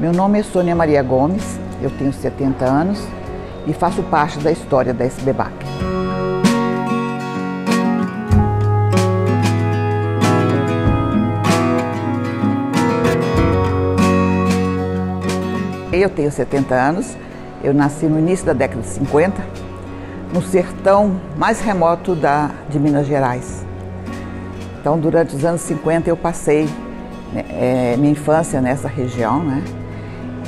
Meu nome é Sônia Maria Gomes, eu tenho 70 anos e faço parte da história da SBMAC. Eu tenho 70 anos, eu nasci no início da década de 50, no sertão mais remoto de Minas Gerais. Então, durante os anos 50 eu passei minha infância nessa região, né?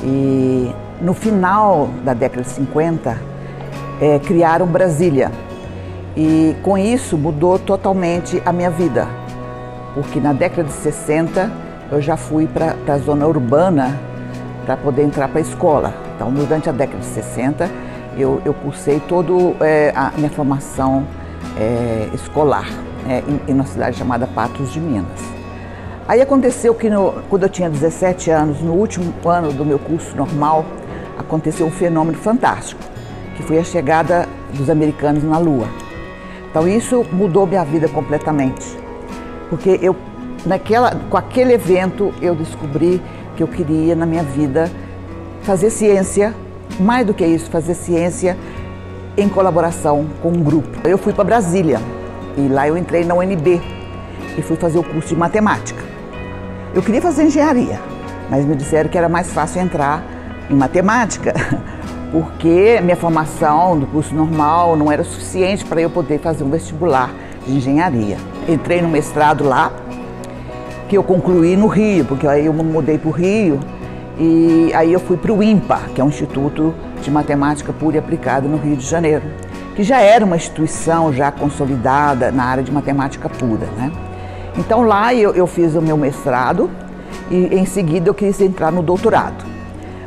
E no final da década de 50 criaram Brasília e com isso mudou totalmente a minha vida, porque na década de 60 eu já fui para a zona urbana para poder entrar para a escola. Então, durante a década de 60 eu cursei toda a minha formação escolar em uma cidade chamada Patos de Minas. Aí aconteceu que quando eu tinha 17 anos, no último ano do meu curso normal, aconteceu um fenômeno fantástico, que foi a chegada dos americanos na Lua. Então isso mudou minha vida completamente, porque com aquele evento eu descobri que eu queria na minha vida fazer ciência, mais do que isso, fazer ciência em colaboração com um grupo. Eu fui para Brasília e lá eu entrei na UNB e fui fazer o curso de matemática. Eu queria fazer engenharia, mas me disseram que era mais fácil entrar em matemática, porque minha formação do curso normal não era suficiente para eu poder fazer um vestibular de engenharia. Entrei no mestrado lá, que eu concluí no Rio, porque aí eu me mudei para o Rio e aí eu fui para o INPA, que é um Instituto de Matemática Pura e Aplicada no Rio de Janeiro, que já era uma instituição já consolidada na área de matemática pura, né? Então lá eu fiz o meu mestrado e em seguida eu quis entrar no doutorado.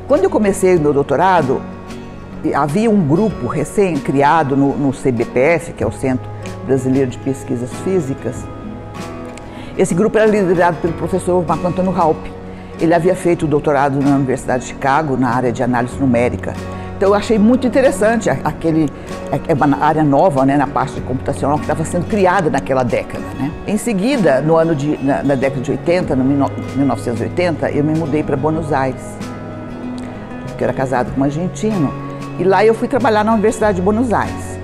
Quando eu comecei o meu doutorado, havia um grupo recém-criado no CBPF, que é o Centro Brasileiro de Pesquisas Físicas. Esse grupo era liderado pelo professor Marco Antônio Raupp. Ele havia feito o doutorado na Universidade de Chicago, na área de análise numérica. Então eu achei muito interessante uma área nova, né, na parte de computacional que estava sendo criada naquela década, né? Em seguida, na década de 80, 1980, eu me mudei para Buenos Aires, porque eu era casado com um argentino, e lá eu fui trabalhar na Universidade de Buenos Aires.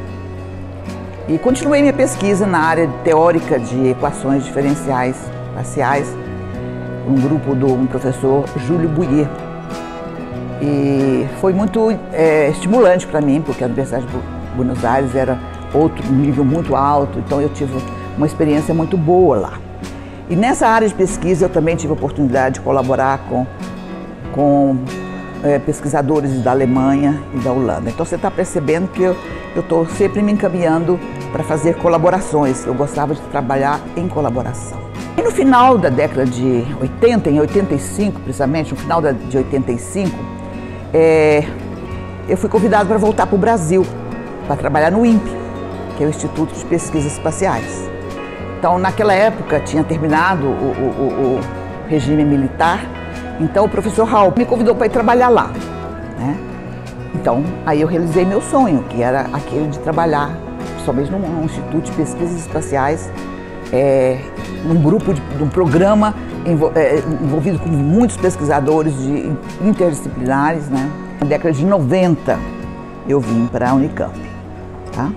E continuei minha pesquisa na área teórica de equações diferenciais parciais, um grupo do professor Júlio Bouyer. E foi muito estimulante para mim, porque a Universidade de Buenos Aires era outro nível muito alto, então eu tive uma experiência muito boa lá. E nessa área de pesquisa eu também tive a oportunidade de colaborar com pesquisadores da Alemanha e da Holanda. Então você está percebendo que eu estou sempre me encaminhando para fazer colaborações, eu gostava de trabalhar em colaboração. E no final da década de 80, em 85 precisamente, no final de 85, eu fui convidado para voltar para o Brasil, para trabalhar no INPE, que é o Instituto de Pesquisas Espaciais. Então, naquela época, tinha terminado o regime militar, então o professor Raupp me convidou para ir trabalhar lá, né? Então, aí eu realizei meu sonho, que era aquele de trabalhar, principalmente num Instituto de Pesquisas Espaciais, num grupo de um programa envolvido com muitos pesquisadores interdisciplinares, né? Na década de 90 eu vim para a Unicamp, tá?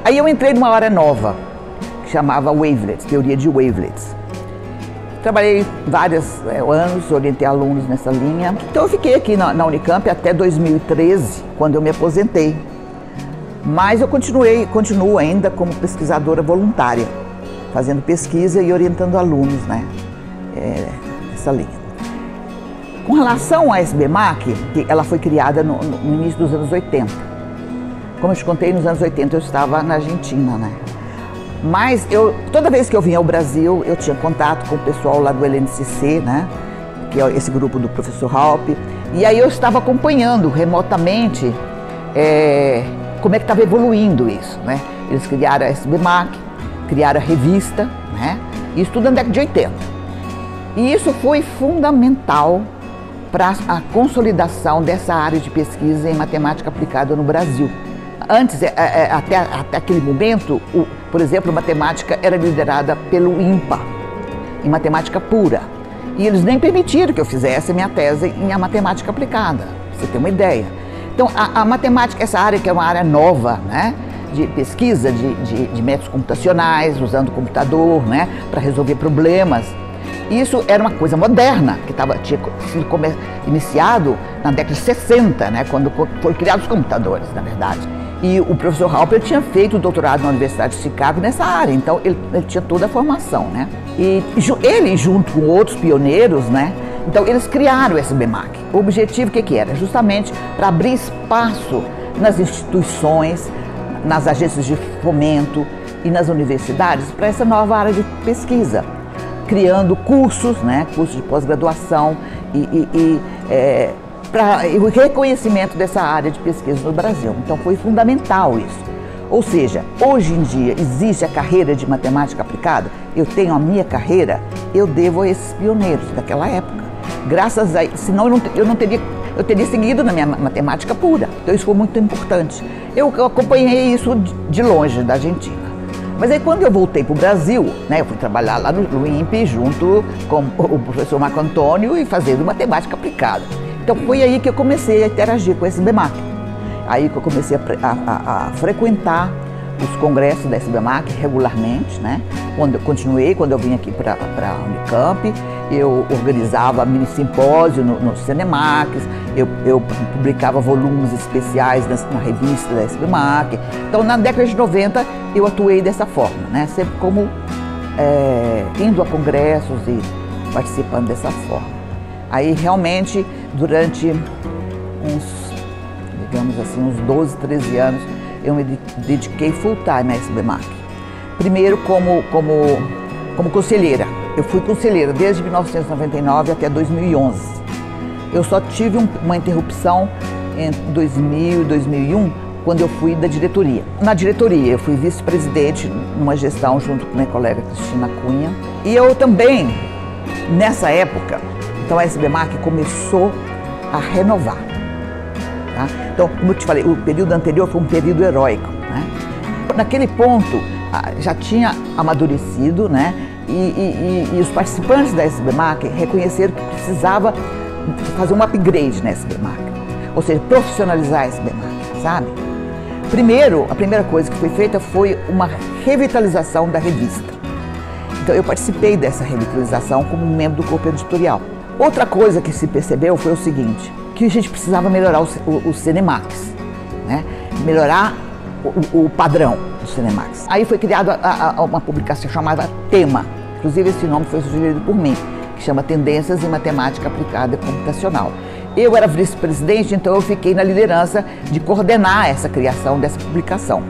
Aí eu entrei numa área nova que chamava Wavelets, teoria de wavelets. Trabalhei vários anos, orientei alunos nessa linha. Então eu fiquei aqui na Unicamp até 2013, quando eu me aposentei. Mas eu continuo ainda como pesquisadora voluntária, fazendo pesquisa e orientando alunos, né, nessa linha. Com relação à SBMAC, ela foi criada no início dos anos 80. Como eu te contei, nos anos 80 eu estava na Argentina, né? Mas toda vez que eu vinha ao Brasil, eu tinha contato com o pessoal lá do LNCC, né, que é esse grupo do professor Raupp, e aí eu estava acompanhando remotamente como é que estava evoluindo isso, né? Eles criaram a SBMAC, criaram a revista, né? Isso tudo na década de 80. E isso foi fundamental para a consolidação dessa área de pesquisa em matemática aplicada no Brasil. Antes, até aquele momento, por exemplo, matemática era liderada pelo INPA, em matemática pura. E eles nem permitiram que eu fizesse minha tese em matemática aplicada, pra você ter uma ideia. Então, a matemática, essa área que é uma área nova, né, de pesquisa de métodos computacionais, usando o computador, né, para resolver problemas. Isso era uma coisa moderna, que tinha sido iniciado na década de 60, né, quando foram criados os computadores, na verdade. E o professor Halper tinha feito o doutorado na Universidade de Chicago nessa área, então ele tinha toda a formação, né. E ele, junto com outros pioneiros, né, então eles criaram o SBMAC. O objetivo que era? Justamente para abrir espaço nas instituições, nas agências de fomento e nas universidades para essa nova área de pesquisa, criando cursos, né, cursos de pós-graduação para o reconhecimento dessa área de pesquisa no Brasil. Então foi fundamental isso. Ou seja, hoje em dia existe a carreira de matemática aplicada, eu tenho a minha carreira, eu devo a esses pioneiros daquela época. Graças a isso, senão eu teria seguido na minha matemática pura. Então isso foi muito importante. Eu acompanhei isso de longe, da Argentina. Mas aí quando eu voltei para o Brasil, né, eu fui trabalhar lá no INPE junto com o professor Marco Antônio e fazendo matemática aplicada. Então foi aí que eu comecei a interagir com esse SBMAC. Aí que eu comecei a frequentar os congressos da SBMAC regularmente, né? Quando eu vim aqui para a Unicamp, eu organizava mini simpósio nos Cinemacs, eu publicava volumes especiais na revista da SBMAC. Então, na década de 90, eu atuei dessa forma, né? Sempre como indo a congressos e participando dessa forma. Aí, realmente, durante digamos assim, uns 12, 13 anos, eu me dediquei full time à SBMAC. Primeiro como conselheira. Eu fui conselheira desde 1999 até 2011. Eu só tive uma interrupção em 2000 e 2001, quando eu fui da diretoria. Na diretoria, eu fui vice-presidente numa gestão junto com minha colega Cristina Cunha. E eu também, nessa época, então a SBMAC começou a renovar. Tá? Então, como eu te falei, o período anterior foi um período heróico, né? Naquele ponto, já tinha amadurecido, né? E os participantes da SBMAC reconheceram que precisava fazer um upgrade na SBMAC, ou seja, profissionalizar a SBMAC, sabe? Primeiro, a primeira coisa que foi feita foi uma revitalização da revista. Então, eu participei dessa revitalização como membro do corpo editorial. Outra coisa que se percebeu foi o seguinte, que a gente precisava melhorar os Cinemacs, né? Melhorar o padrão dos Cinemacs. Aí foi criada uma publicação chamada Tema, inclusive esse nome foi sugerido por mim, que chama Tendências em Matemática Aplicada e Computacional. Eu era vice-presidente, então eu fiquei na liderança de coordenar essa criação dessa publicação.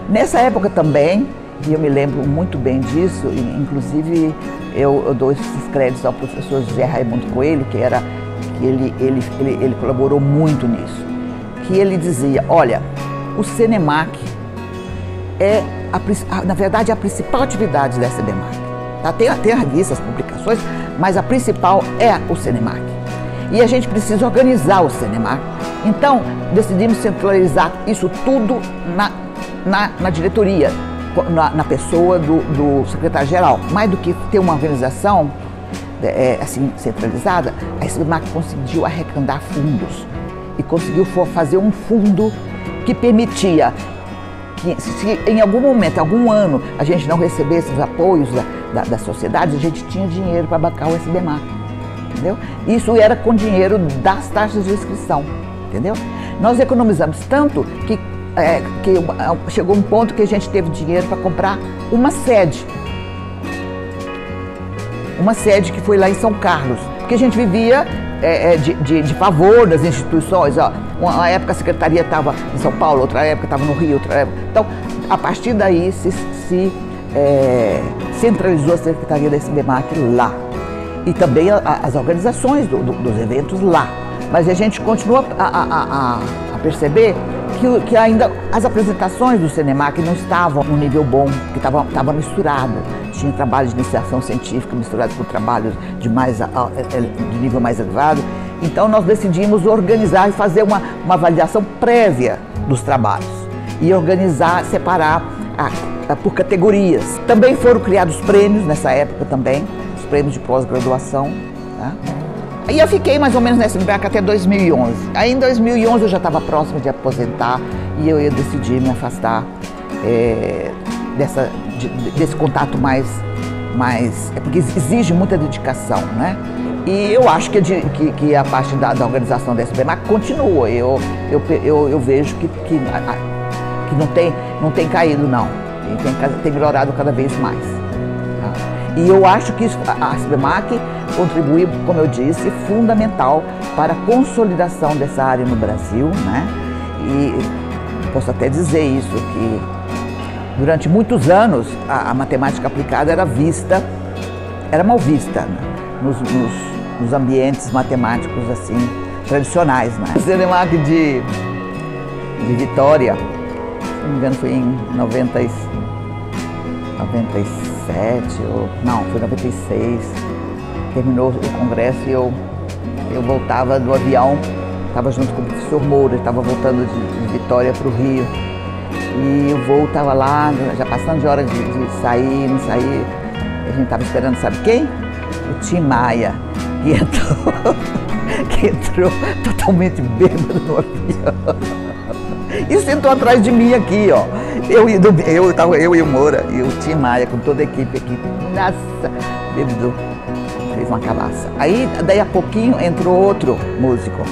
Nessa época também, e eu me lembro muito bem disso, inclusive eu dou esses créditos ao professor José Raimundo Coelho, que ele colaborou muito nisso, que ele dizia, olha, o Cinemac é, na verdade, a principal atividade da SBMAC. Tá? Tem a revista, as publicações, mas a principal é o Cinemac. E a gente precisa organizar o Cinemac. Então, decidimos centralizar isso tudo na diretoria, na pessoa do secretário-geral. Mais do que ter uma organização assim, centralizada, a SBMAC conseguiu arrecadar fundos e conseguiu fazer um fundo que permitia que, se em algum momento, algum ano, a gente não recebesse os apoios da sociedade, a gente tinha dinheiro para bancar o SBMAC, entendeu? Isso era com dinheiro das taxas de inscrição, entendeu? Nós economizamos tanto que chegou um ponto que a gente teve dinheiro para comprar uma sede. Uma sede que foi lá em São Carlos, porque a gente vivia de favor das instituições. Ó. Uma época a secretaria estava em São Paulo, outra época estava no Rio, outra época. Então, a partir daí se centralizou a secretaria da SBMAC lá. E também as organizações dos eventos lá. Mas a gente continua a perceber que ainda as apresentações do Cinemac não estavam no nível bom, que estava misturado. Tinha trabalho de iniciação científica misturado com trabalhos de nível mais elevado. Então nós decidimos organizar e fazer uma avaliação prévia dos trabalhos e organizar, separar por categorias. Também foram criados prêmios nessa época também, os prêmios de pós-graduação. Tá? Aí eu fiquei mais ou menos nessa SBMAC até 2011. Aí em 2011 eu já estava próximo de aposentar e eu ia decidir me afastar desse contato mais... É porque exige muita dedicação, né? E eu acho que a parte da organização da SBMAC continua. Eu vejo que não tem caído, não. Tem melhorado cada vez mais. Tá? E eu acho que a SBMAC contribui, como eu disse, fundamental para a consolidação dessa área no Brasil, né? E posso até dizer isso, que durante muitos anos a matemática aplicada era mal vista, né? nos ambientes matemáticos assim tradicionais, né? O SBMAC de Vitória, se não me engano, foi em 97 ou não, foi 96. Terminou o congresso e eu voltava do avião, estava junto com o professor Moura, estava voltando de Vitória para o Rio. E o voo estava lá, já passando de hora de sair, não sair. A gente estava esperando, sabe quem? O Tim Maia, que entrou totalmente bêbado no avião. E sentou atrás de mim aqui, ó. Eu e o Moura, e o Tim Maia, com toda a equipe aqui. Nossa, bêbado, fez uma calaça. Aí, daí a pouquinho, entrou outro músico,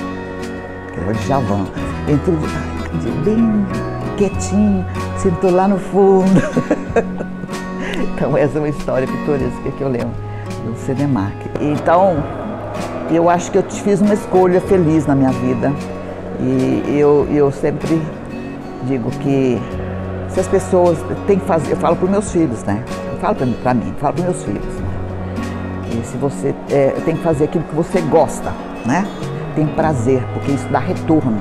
que era o Djavan. Entrou bem quietinho, sentou lá no fundo. Então essa é uma história pitoresca que eu lembro do SBMAC. Então, eu acho que eu fiz uma escolha feliz na minha vida. E eu sempre digo que se as pessoas têm que fazer, eu falo para os meus filhos, né? Eu falo para mim, falo para os meus filhos. Né? E se você tem que fazer aquilo que você gosta, né? Tem prazer, porque isso dá retorno.